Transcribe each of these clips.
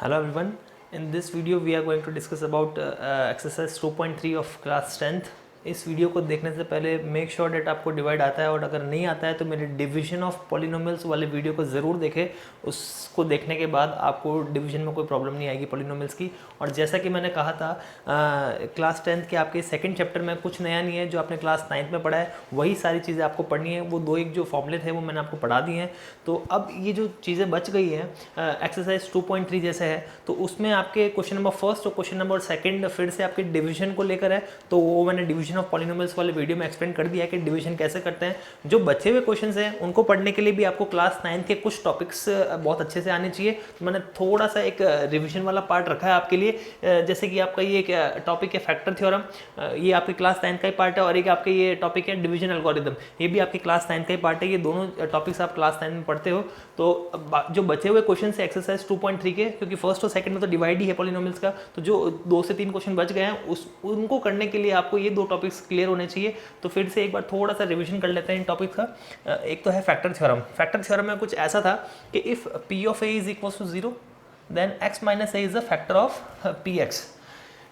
Hello everyone. In this video we are going to discuss about exercise 2.3 of class 10th. इस video को देखने से पहले make sure date आपको divide आता है और अगर नहीं आता है तो मेरे डिवीजन ऑफ पॉलिनोमियल्स वाले वीडियो को ज़रूर देखें। उसको देखने के बाद आपको डिवीजन में कोई प्रॉब्लम नहीं आएगी पॉलिनोमियल्स की। और जैसा कि मैंने कहा था क्लास 10th के आपके सेकंड चैप्टर में कुछ नया नहीं है, जो आपने क्लास 9th में पढ़ा है वही सारी चीज़ें आपको पढ़नी है। वो एक जो फॉर्मूले थे वो मैंने आपको पढ़ा दिए हैं। तो अब ये जो चीज़ें बच गई हैं एक्सरसाइज 2.3 जैसे है, तो उसमें आपके क्वेश्चन नंबर फर्स्ट और क्वेश्चन नंबर सेकंड फिर से आपके डिवीजन को लेकर है। तो वो मैंने डिवीजन ऑफ पॉलिनोमियल्स वाले वीडियो में एक्सप्लेन कर दिया है कि डिवीजन कैसे करते हैं। जो बचे हुए क्वेश्चंस हैं उनको पढ़ने के लिए भी आपको क्लास 9 के कुछ टॉपिक्स बहुत अच्छे से आने चाहिए। तो मैंने थोड़ा सा एक रिविजन वाला पार्ट रखा है आपके लिए। जैसे कि आपका ये टॉपिक है फैक्टर थ्योरम, ये आपके क्लास 9 का ही पार्ट है, और एक आपके ये टॉपिक है डिवीजन एल्गोरिथम, ये भी आपके क्लास 9 का ही पार्ट है। ये दोनों टॉपिक्स आप क्लास 9 में पढ़ते हो। तो जो बचे हुए क्वेश्चन है एक्सरसाइज 2.3 के, क्योंकि फर्स्ट और सेकंड में तो डिवाइड ही है पॉलिनोमियल्स का, तो जो 2 से 3 क्वेश्चन बच गए हैं उनको करने के लिए आपको ये 2 टॉपिक्स क्लियर होने चाहिए। तो फिर से एक बार थोड़ा सा रिवीजन कर लेते हैं इन टॉपिक्स का। एक तो है फैक्टर थ्योरम। फैक्टर थ्योरम में कुछ ऐसा था कि if p of a is equal to 0 then x minus a is a factor of px।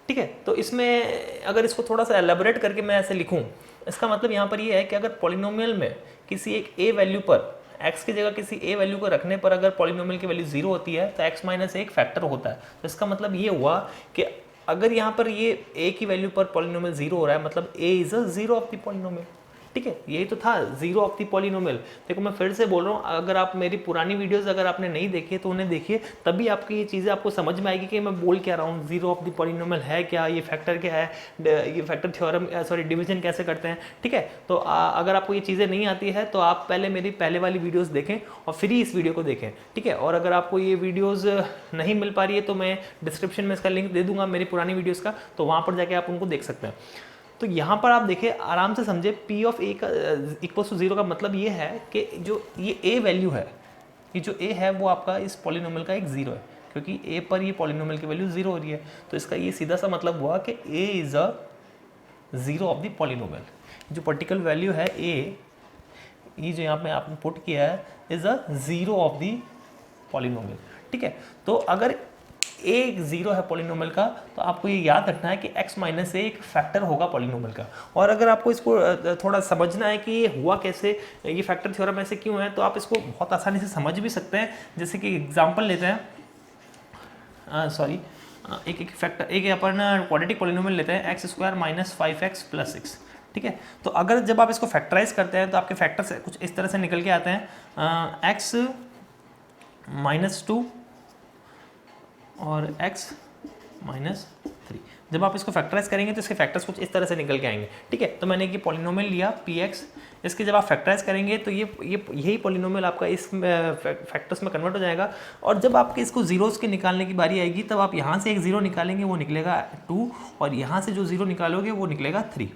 ठीक है, तो इसमें अगर इसको थोड़ा सा एलेबोरेट करके मैं ऐसे लिखूं, इसका मतलब यहाँ पर ये है कि अगर पॉलिनोमियल में किसी एक a वैल्यू पर x की जगह किसी a वैल्यू को रखने पर अगर पॉलिनोमियल की वैल्यू 0 होती है तो x माइनस एक फैक्टर होता है। तो इसका मतलब ये हुआ कि अगर यहाँ पर ये a की वैल्यू पर पॉलिनोमियल 0 हो रहा है, मतलब a is a 0 of the polynomial. ठीक है, यही तो था 0 ऑफ द पॉलिनोमियल। देखो मैं फिर से बोल रहा हूँ, अगर आप मेरी पुरानी वीडियोस अगर आपने नहीं देखी तो उन्हें देखिए, तभी आपकी ये चीज़ें आपको समझ में आएगी कि मैं बोल क्या रहा हूँ। 0 ऑफ द पॉलिनोमियल है क्या, ये फैक्टर क्या है, ये फैक्टर थ्योरम सॉरी डिवीजन कैसे करते हैं। ठीक है, तो अगर आपको ये चीज़ें नहीं आती है तो आप पहले मेरी पहले वाली वीडियोज़ देखें और फिर ही इस वीडियो को देखें। ठीक है, और अगर आपको ये वीडियोज़ नहीं मिल पा रही है तो मैं डिस्क्रिप्शन में इसका लिंक दे दूंगा मेरी पुरानी वीडियोज़ का, तो वहाँ पर जाके आप उनको देख सकते हैं। तो यहाँ पर आप देखिए आराम से समझे, p ऑफ a का इक्वल टू 0 का मतलब ये है कि जो ये a वैल्यू है, ये जो a है वो आपका इस पॉलिनोमियल का एक 0 है, क्योंकि a पर ये पॉलिनोमियल की वैल्यू 0 हो रही है। तो इसका ये सीधा सा मतलब हुआ कि a is a 0 of the polynomial. जो पर्टिकुलर वैल्यू है a, ये जो यहाँ पे आपने पुट किया है, is a 0 of the polynomial. ठीक है, तो अगर एक 0 है पॉलिनोमियल का, तो आपको ये याद रखना है कि x माइनस ए एक फैक्टर होगा पॉलिनोमियल का। और अगर आपको इसको थोड़ा समझना है कि ये हुआ कैसे, ये फैक्टर थ्योरम ऐसे क्यों है, तो आप इसको बहुत आसानी से समझ भी सकते हैं। जैसे कि एग्जांपल लेते हैं, एक अपन क्वाड्रेटिक पॉलिनोमियल लेते हैं x² माइनस 5x प्लस 6। ठीक है, तो अगर जब आप इसको फैक्टराइज करते हैं तो आपके फैक्टर कुछ इस तरह से निकल के आते हैं, x माइनस 2 और x माइनस 3। जब आप इसको फैक्टराइज करेंगे तो इसके फैक्टर्स कुछ इस तरह से निकल के आएंगे। ठीक है, तो मैंने ये पॉलिनोमियल लिया px, इसके जब आप फैक्टराइज करेंगे तो यही पॉलिनोमियल आपका इस फैक्टर्स में कन्वर्ट हो जाएगा। और जब आपके इसको जीरोस के निकालने की बारी आएगी तब आप यहाँ से एक 0 निकालेंगे, वो निकलेगा 2, और यहाँ से जो 0 निकालोगे वो निकलेगा 3।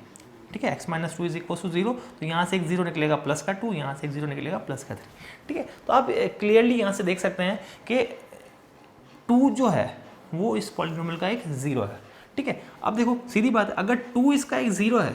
ठीक है, x minus 2 is equal to 0, तो यहाँ से एक 0 निकलेगा प्लस का 2, यहाँ से एक 0 निकलेगा प्लस का 3। ठीक है, तो आप क्लियरली यहाँ से देख सकते हैं कि 2 जो है वो इस पॉलिनोमियल का एक 0 है। ठीक है, अब देखो सीधी बात है, अगर 2 इसका एक 0 है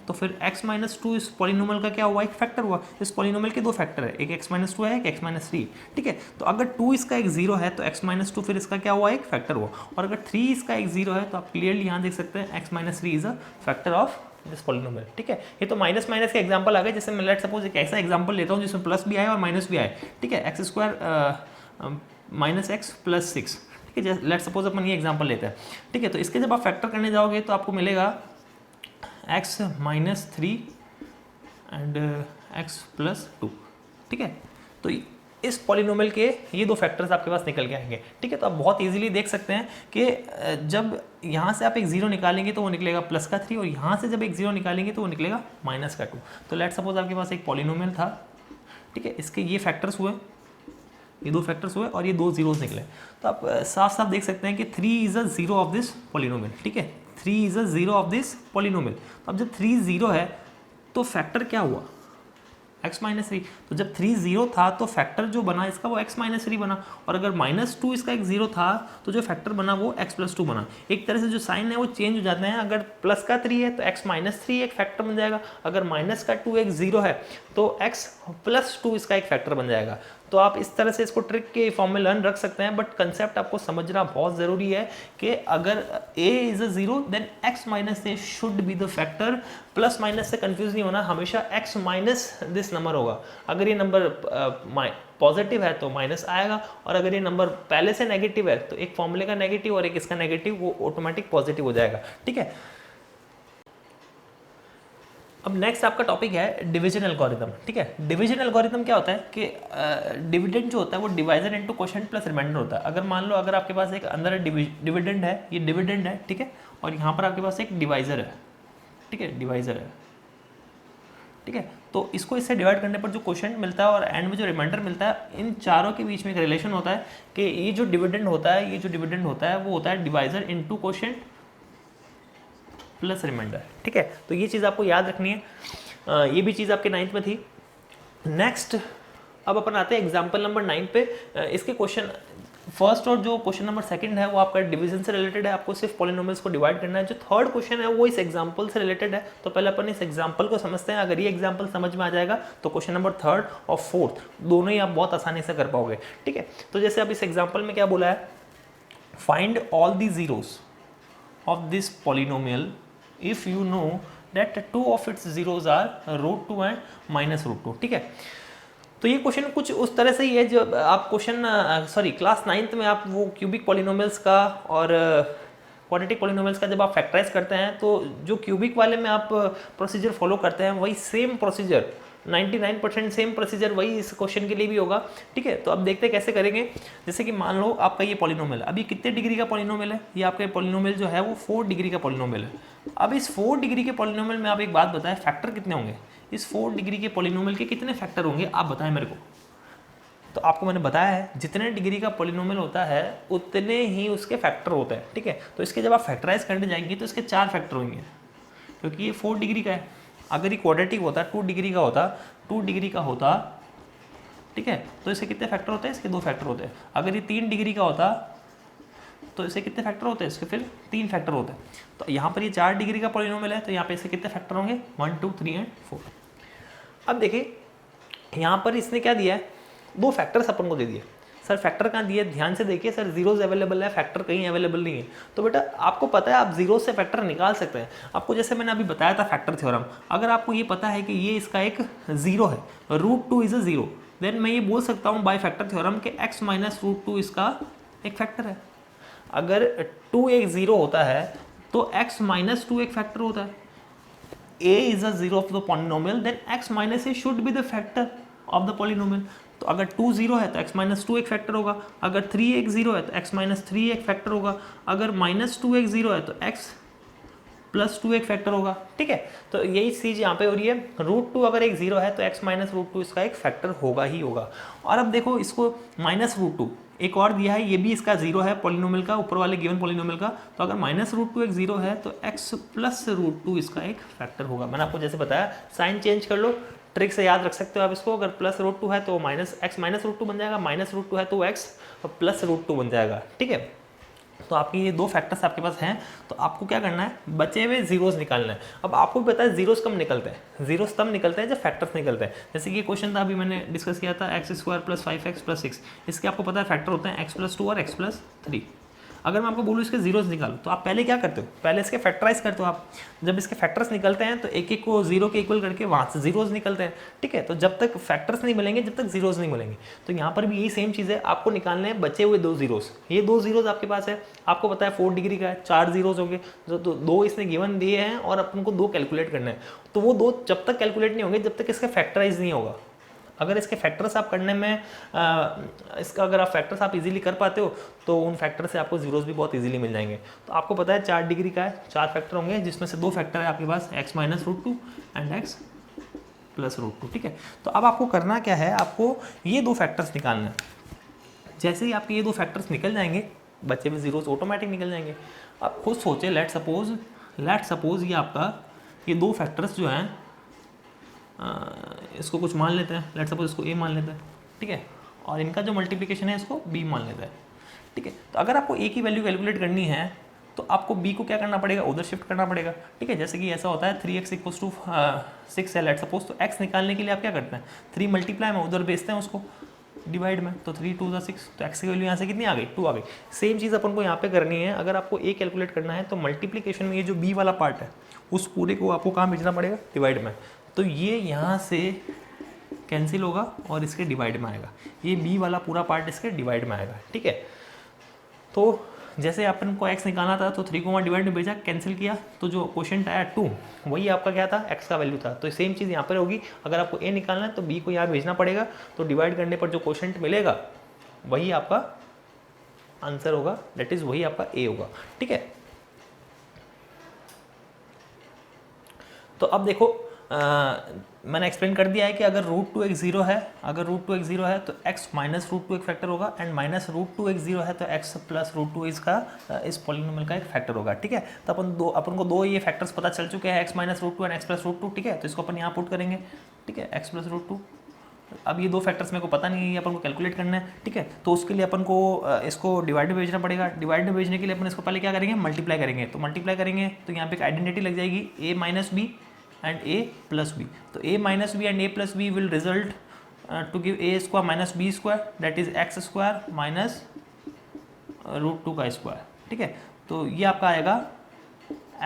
तो फिर x माइनस 2 इस पॉलिनोमियल का क्या हुआ, एक फैक्टर हुआ। इस पॉलिनोमियल के 2 फैक्टर है, एक x माइनस 2 है, एक x माइनस 3। ठीक है, तो अगर 2 इसका एक 0 है तो x माइनस 2 फिर इसका क्या हुआ, एक फैक्टर हुआ। और अगर 3 इसका एक 0 है तो आप क्लियरली यहाँ देख सकते हैं x minus 3 is a factor of this polynomial. ठीक है, ये तो माइनस माइनस के एग्जांपल आ गए। जैसे मैं लेट सपोज एक ऐसा एग्जांपल लेता हूँ जिसमें प्लस भी आए और माइनस भी आए। ठीक है, x² माइनस x प्लस 6। ठीक है, लेट सपोज अपन ये एग्जांपल लेते हैं। ठीक है, तो इसके जब आप फैक्टर करने जाओगे तो आपको मिलेगा x minus 3 and x plus 2। ठीक है, तो इस पॉलिनोमियल के ये 2 फैक्टर्स आपके पास निकल के आएंगे। ठीक है, तो आप बहुत इजीली देख सकते हैं कि जब यहाँ से आप एक 0 निकालेंगे तो वो निकलेगा प्लस का 3, और यहाँ से जब एक 0 निकालेंगे तो वो निकलेगा माइनस का 2। तो लेट सपोज आपके पास एक पॉलिनोमियल था। ठीक है, इसके ये फैक्टर्स हुए, ये 2 फैक्टर्स हुए और ये 2 जीरोस निकले। तो आप साफ साफ देख सकते हैं कि 3 is a 0 of this polynomial. ठीक है, 3 is a 0 of this polynomial. तो अब जब 3 0 है तो फैक्टर क्या हुआ, x माइनस 3। तो जब 3 0 था तो फैक्टर जो बना इसका वो x माइनस 3 बना, और अगर माइनस 2 इसका एक 0 था तो जो फैक्टर बना वो x प्लस 2 बना। एक तरह से जो साइन है वो चेंज हो जाते हैं। अगर प्लस का 3 है तो x माइनस 3 एक फैक्टर बन जाएगा, अगर माइनस का 2 एक 0 है तो x प्लस 2 इसका एक फैक्टर बन जाएगा। तो आप इस तरह से इसको ट्रिक के फॉर्म में लर्न रख सकते हैं, बट कंसेप्ट आपको समझना बहुत ज़रूरी है कि अगर a is a zero then x minus a should be the factor. Plus minus से कंफ्यूज नहीं होना, हमेशा x माइनस दिस नंबर होगा। अगर ये नंबर पॉजिटिव है तो माइनस आएगा, और अगर ये नंबर पहले से नेगेटिव है तो एक फॉर्मूले का नेगेटिव और एक इसका नेगेटिव वो ऑटोमेटिक पॉजिटिव हो जाएगा। ठीक है, अब नेक्स्ट आपका टॉपिक है डिवीजन एल्गोरिथम। ठीक है, डिवीजन एल्गोरिथम क्या होता है कि डिविडेंड जो होता है वो divisor into quotient plus remainder होता है। अगर मान लो अगर आपके पास एक अंदर डिविडेंड है, ये डिविडेंड है, ठीक है, और यहाँ पर आपके पास एक डिवाइजर है, ठीक है, डिवाइजर है, ठीक है, तो इसको इससे डिवाइड करने पर जो क्वोशिएंट मिलता है और एंड में जो रिमाइंडर मिलता है, इन चारों के बीच में एक रिलेशन होता है कि ये जो डिविडेंड होता है, ये जो डिविडेंड होता है वो होता है divisor into quotient plus remainder. ठीक है, तो ये चीज़ आपको याद रखनी है, ये भी चीज़ आपके 9th में थी। नेक्स्ट अब अपन आते हैं एग्जाम्पल नंबर 9 पे। इसके क्वेश्चन फर्स्ट और जो क्वेश्चन नंबर 2 है वो आपका डिवीजन से रिलेटेड है, आपको सिर्फ पॉलिनोमियल्स को डिवाइड करना है। जो थर्ड क्वेश्चन है वो इस एग्जाम्पल से रिलेटेड है, तो पहले अपन इस एग्जाम्पल को समझते हैं। अगर ये एग्जाम्पल समझ में आ जाएगा तो क्वेश्चन नंबर 3 और 4 दोनों ही आप बहुत आसानी से कर पाओगे। ठीक है, तो जैसे अब इस एग्जाम्पल में क्या बोला है, find all the zeros of this polynomial if you know that two of its zeros are √2 and -√2। ठीक है, तो ये क्वेश्चन कुछ उस तरह से ही है जो आप क्वेश्चन क्लास 9th में आप वो क्यूबिक पॉलिनोमियल्स का और क्वाड्रेटिक पॉलिनोमियल्स का जब आप फैक्टराइज करते हैं तो जो क्यूबिक वाले में आप प्रोसीजर फॉलो करते हैं वही सेम प्रोसीजर 99% सेम प्रोसीजर वही इस क्वेश्चन के लिए भी होगा। ठीक है, तो अब देखते हैं कैसे करेंगे। जैसे कि मान लो आपका ये पॉलिनोमियल, अभी कितने डिग्री का पॉलिनोमियल है, ये आपका पॉलिनोमियल जो है वो 4 डिग्री का पॉलिनोमियल है। अब इस 4 डिग्री के पॉलिनोमियल में आप एक बात बताएं, फैक्टर कितने होंगे, इस 4 डिग्री के पॉलिनोमियल के कितने फैक्टर होंगे आप बताएं मेरे को। तो आपको मैंने बताया है जितने डिग्री का पॉलिनोमियल होता है उतने ही उसके फैक्टर होते हैं। ठीक है, तो इसके जब आप फैक्टराइज करने जाएंगे तो इसके 4 फैक्टर होंगे, क्योंकि ये 4 डिग्री का है। अगर ये क्वाड्रेटिक होता 2 डिग्री का होता, 2 डिग्री का होता, ठीक है, तो इसके कितने फैक्टर होते हैं, इसके 2 फैक्टर होते हैं। अगर ये 3 डिग्री का होता तो इससे कितने फैक्टर होते हैं, इसके फिर 3 फैक्टर होते हैं। तो यहाँ पर ये 4 डिग्री का पॉलिनोमियल है तो यहाँ पे इससे कितने फैक्टर होंगे, 1 2 3 एंड 4। अब देखिए यहाँ पर इसने क्या दिया है, 2 फैक्टर्स अपन को दे दिए। सर फैक्टर कहाँ दिए, ध्यान से देखिए, सर जीरोज अवेलेबल है, फैक्टर कहीं अवेलेबल नहीं है। तो बेटा आपको पता है आप जीरो से फैक्टर निकाल सकते हैं। आपको जैसे मैंने अभी बताया था फैक्टर थ्योरम, अगर आपको ये पता है कि ये इसका एक जीरो है, √2 इज अ जीरो, देन मैं ये बोल सकता हूँ बाय फैक्टर थ्योरम कि x माइनस √2 इसका एक फैक्टर है। अगर 2 एक जीरो होता है तो x माइनस 2 एक फैक्टर होता है। a is a zero of the polynomial then x minus a should be the factor of the polynomial. तो अगर 2 जीरो है तो x माइनस 2 एक फैक्टर होगा, अगर 3 एक जीरो है तो x माइनस 3 एक फैक्टर होगा, अगर -2 एक जीरो है तो x प्लस 2 एक फैक्टर होगा। ठीक है, तो यही चीज़ यहाँ पे हो रही है, √2 अगर एक जीरो है तो x माइनस √2 इसका एक फैक्टर होगा ही होगा। और अब देखो इसको -√2 एक और दिया है, ये भी इसका जीरो है पॉलिनोमियल का, ऊपर वाले गिवन पॉलिनोमियल का। तो अगर -√2 एक जीरो है तो x प्लस √2 इसका एक फैक्टर होगा। मैंने आपको जैसे बताया साइन चेंज कर लो, ट्रिक से याद रख सकते हो आप इसको। अगर +√2 है तो x माइनस √2 बन जाएगा, -√2 है तो x प्लस √2 बन जाएगा। ठीक है, तो आपके ये 2 फैक्टर्स आपके पास हैं, तो आपको क्या करना है, बचे हुए जीरोस निकालना है। अब आपको भी पता है जीरोस कब निकलते हैं, जीरोस तब निकलते हैं जब फैक्टर्स निकलते हैं। जैसे कि ये क्वेश्चन था अभी मैंने डिस्कस किया था x² + 5x + 6, इसके आपको पता है फैक्टर होते हैं x + 2 और x + 3। अगर मैं आपको बोलूँ इसके जीरोस निकालो तो आप पहले क्या करते हो, पहले इसके फैक्टराइज करते हो आप। जब इसके फैक्टर्स निकलते हैं तो एक एक को जीरो के इक्वल करके वहाँ से जीरोस निकलते हैं। ठीक है, तो जब तक फैक्टर्स नहीं मिलेंगे जब तक जीरोस नहीं मिलेंगे। तो यहाँ पर भी यही सेम चीज़ है, आपको निकालने हैं बचे हुए 2 जीरोस। ये 2 जीरोस आपके पास है, आपको पता है 4 डिग्री का है, 4 जीरोस होंगे, जो 2 इसने गिवन दिए हैं और अपन को 2 कैलकुलेट करना है। तो वो 2 जब तक कैलकुलेट नहीं होंगे जब तक इसका फैक्टराइज नहीं होगा। अगर इसके फैक्टर्स आप करने में इसका अगर आप फैक्टर्स आप इजीली कर पाते हो तो उन फैक्टर से आपको जीरोस भी बहुत इजीली मिल जाएंगे। तो आपको पता है 4 डिग्री का है, 4 फैक्टर होंगे जिसमें से 2 फैक्टर है आपके पास x minus √2 and x plus √2। ठीक है, तो अब आपको करना क्या है, आपको ये 2 फैक्टर्स निकालना है। जैसे ही आपके ये 2 फैक्टर्स निकल जाएंगे बच्चे में जीरोस ऑटोमेटिक निकल जाएंगे। आप खुद सोचे, लेट सपोज ये आपका ये 2 फैक्टर्स जो हैं इसको कुछ मान लेते हैं, लेट सपोज इसको a मान लेते हैं। ठीक है, और इनका जो मल्टीप्लिकेशन है इसको b मान लेते हैं। ठीक है, तो अगर आपको a की वैल्यू कैलकुलेट करनी है तो आपको b को क्या करना पड़ेगा, उधर शिफ्ट करना पड़ेगा। ठीक है, जैसे कि ऐसा होता है 3x = 6 है लेट सपोज, तो x निकालने के लिए आप क्या करते हैं, 3 मल्टीप्लाई में उधर भेजते हैं उसको, डिवाइड में, तो 3 2 6, तो x की वैल्यू यहाँ से कितनी आ गई, 2 आ गई। सेम चीज़ अपन को यहाँ पे करनी है। अगर आपको a कैलकुलेट करना है तो मल्टीप्लिकेशन में ये जो b वाला पार्ट है उस पूरे को आपको कहाँ भेजना पड़ेगा, डिवाइड में। तो ये यहाँ से कैंसिल होगा और इसके डिवाइड में आएगा, ये b वाला पूरा पार्ट इसके डिवाइड में आएगा, ठीक है। तो जैसे अपन को x निकालना था तो 3 को वहाँ डिवाइड में भेजा, कैंसिल किया, तो जो क्वोशंट आया 2 वही आपका क्या था, x का वैल्यू था। तो सेम चीज़ यहाँ पर होगी। अगर आपको a निकालना है तो b को यहाँ भेजना पड़ेगा, तो डिवाइड करने पर जो क्वोशंट मिलेगा वही आपका आंसर होगा, दैट इज़ वही आपका a होगा, ठीक है। तो अब देखो मैंने एक्सप्लेन कर दिया है कि अगर √2x 0 है, अगर √2x 0 है तो x माइनस √2 एक फैक्टर होगा, एंड माइनस √2x 0 है तो x प्लस √2 इसका इस पॉलिनोमियल का एक फैक्टर होगा, ठीक है। तो अपन को दो ये फैक्टर्स पता चल चुके हैं, x minus √2 and x plus √2, ठीक है। तो इसको अपन यहाँ पुट करेंगे, ठीक है, x प्लस √2। अब ये दो फैक्टर्स मेरे को पता नहीं है, ये अपन को कैलकुलेट करना है, ठीक है। तो उसके लिए अपन को इसको डिवाइड में भेजना पड़ेगा। डिवाइड में भेजने के लिए अपन इसको पहले क्या करेंगे, मल्टीप्लाई करेंगे। तो मल्टीप्लाई करेंगे तो यहाँ पे एक आइडेंटिटी लग जाएगी, a minus b and a plus b. तो a minus b and a plus b will result to give a square minus b square, that is x square minus √2 का स्क्वायर, ठीक है। तो ये आपका आएगा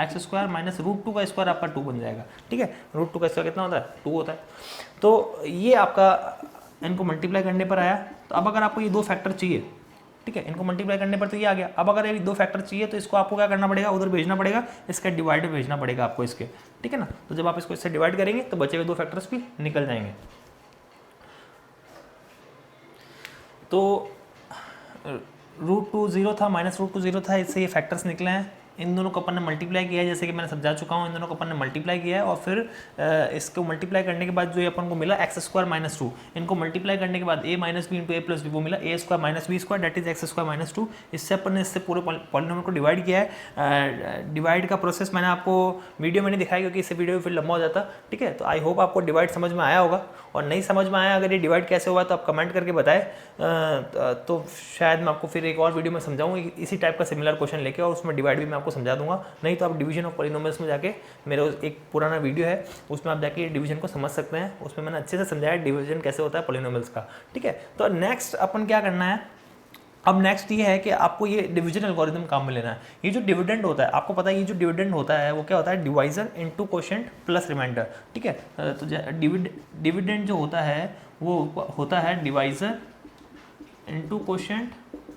x स्क्वायर माइनस √2 का square, आपका 2 बन जाएगा, ठीक है। √2 का स्क्वायर कितना होता है, 2 होता है। तो ये आपका इनको मल्टीप्लाई करने पर आया। तो अब अगर आपको ये दो फैक्टर चाहिए, ठीक है, इनको मल्टीप्लाई करने पर तो ये आ गया। अब अगर ये दो फैक्टर चाहिए तो इसको आपको क्या करना पड़ेगा, उधर भेजना पड़ेगा, इसका डिवाइड भेजना पड़ेगा आपको इसके, ठीक है ना। तो जब आप इसको इससे डिवाइड करेंगे तो बचे हुए दो फैक्टर्स भी निकल जाएंगे। तो √2 0 था, माइनस √2 0 था, इससे ये फैक्टर्स निकले हैं। इन दोनों को अपन ने मल्टीप्लाई किया है, जैसे कि मैंने समझा चुका हूँ। इन दोनों को अपन ने मल्टीप्लाई किया है और फिर इसको मल्टीप्लाई करने के बाद जो ये अपन को मिला x स्क्वायर माइनस 2, इनको मल्टीप्लाई करने के बाद a minus b into a plus b, वो मिला a square minus b square, that is x square minus 2। इससे अपन ने इससे पूरे पॉलिनोमियल को डिवाइड किया है। डिवाइड का प्रोसेस मैंने आपको वीडियो में नहीं दिखाया क्योंकि इससे वीडियो फिर लंबा हो जाता, ठीक है। तो आई होप आपको डिवाइड समझ में आया होगा, और नहीं समझ में आया अगर ये डिवाइड कैसे हुआ तो आप कमेंट करके बताएं, तो शायद मैं आपको फिर एक और वीडियो में समझाऊँ इसी टाइप का सिमिलर क्वेश्चन लेके, और उसमें डिवाइड भी मैं आपको समझा दूंगा। नहीं तो आप डिवीजन ऑफ पॉलिनोमियल्स में जाके, मेरा एक पुराना वीडियो है उसमें आप जाके डिवीजन को समझ सकते हैं, उसमें मैंने अच्छे से समझाया डिवीजन कैसे होता है पॉलिनोमियल्स का, ठीक है। तो नेक्स्ट अपन क्या करना है, अब नेक्स्ट ये है कि आपको ये डिवीजन एल्गोरिथम काम में लेना है। ये जो डिविडेंड होता है, आपको पता है ये जो डिविडेंड होता है वो क्या होता है, divisor into quotient plus remainder, ठीक है। तो डिविडेंड जो होता है वो होता है divisor into quotient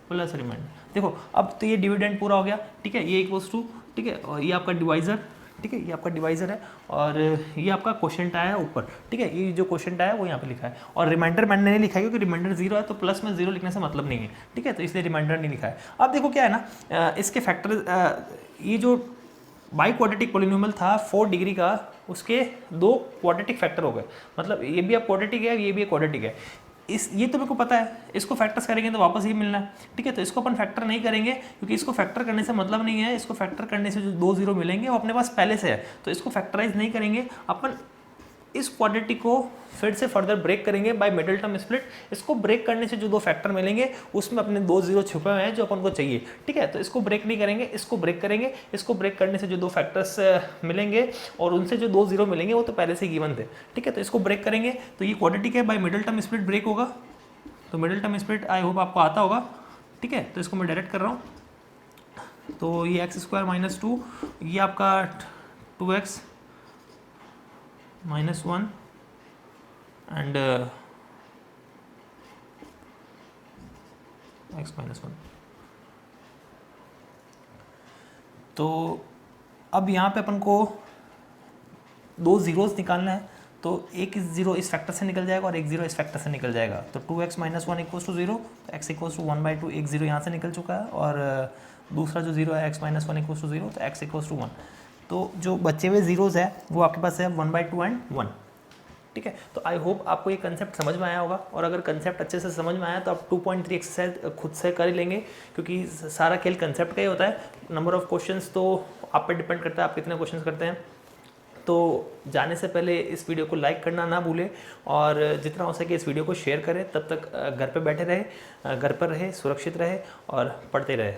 plus remainder. देखो अब तो ये डिविडेंड पूरा हो गया, ठीक है, ये इक्वल्स टू, ठीक है, और ये आपका डिवाइजर, ठीक है, ये आपका डिवाइजर है, और ये आपका क्वोशिएंट आया है ऊपर, ठीक है। ये जो क्वोशिएंट आया है वो यहाँ पे लिखा है, और रिमाइंडर मैंने नहीं लिखा है क्योंकि रिमाइंडर 0 है, तो प्लस में 0 लिखने से मतलब नहीं है, ठीक है, तो इसलिए रिमाइंडर नहीं लिखा है। अब देखो क्या है ना, इसके फैक्टर, ये जो बाई क्वाड्रेटिक पॉलिनोमियल था 4 डिग्री का, उसके 2 क्वाड्रेटिक फैक्टर हो गए, मतलब ये भी अब क्वाड्रेटिक है, ये भी क्वाड्रेटिक है। ये तो मेरे को पता है, इसको फैक्टर्स करेंगे तो वापस ये मिलना है, ठीक है। तो इसको अपन फैक्टर नहीं करेंगे क्योंकि इसको फैक्टर करने से मतलब नहीं है, इसको फैक्टर करने से जो 2 0 मिलेंगे वो अपने पास पहले से है, तो इसको फैक्टराइज नहीं करेंगे अपन। इस क्वाड्रेटिक को फिर से फर्दर ब्रेक करेंगे बाय मिडिल टर्म स्प्लिट। इसको ब्रेक करने से जो 2 फैक्टर मिलेंगे उसमें अपने 2 0 छुपे हुए हैं जो अपन को चाहिए, ठीक है। तो इसको ब्रेक नहीं करेंगे, इसको ब्रेक करेंगे। इसको ब्रेक करने से जो 2 फैक्टर्स मिलेंगे और उनसे जो 2 0 मिलेंगे वो तो पहले से गिवन थे, ठीक है। तो इसको ब्रेक करेंगे, तो ये क्वाड्रेटिक है, by middle term split break होगा। तो middle term split I hope आपको आता होगा, ठीक है। तो इसको मैं डायरेक्ट कर रहा हूँ, तो ये x स्क्वायर माइनस 2, ये आपका 2x minus 1 and x minus 1। तो अब यहाँ पे अपन को 2 जीरोस निकालना है, तो एक 0 इस फैक्टर से निकल जाएगा और एक 0 इस फैक्टर से निकल जाएगा। तो 2x माइनस 1 इक्वल्स टू 0, तो x इक्वल्स टू 1/2, एक 0 यहाँ से निकल चुका है, और दूसरा जो 0 है x माइनस 1 इक्वल्स टू 0, तो x इक्वल्स टू 1। तो जो बचे हुए जीरोस है वो आपके पास है 1/2 एंड 1, ठीक है। तो आई होप आपको ये कंसेप्ट समझ में आया होगा, और अगर कंसेप्ट अच्छे से समझ में आया तो आप 2.3 एक्सरसाइज खुद से कर ही लेंगे, क्योंकि सारा खेल कंसेप्ट का ही होता है। नंबर ऑफ क्वेश्चंस तो आप पे डिपेंड करता है आप कितने क्वेश्चंस करते हैं। तो जाने से पहले इस वीडियो को लाइक करना ना भूलें, और जितना हो सके इस वीडियो को शेयर करें। तब तक घर पे बैठे रहे, घर पर रहे, सुरक्षित रहे और पढ़ते रहे।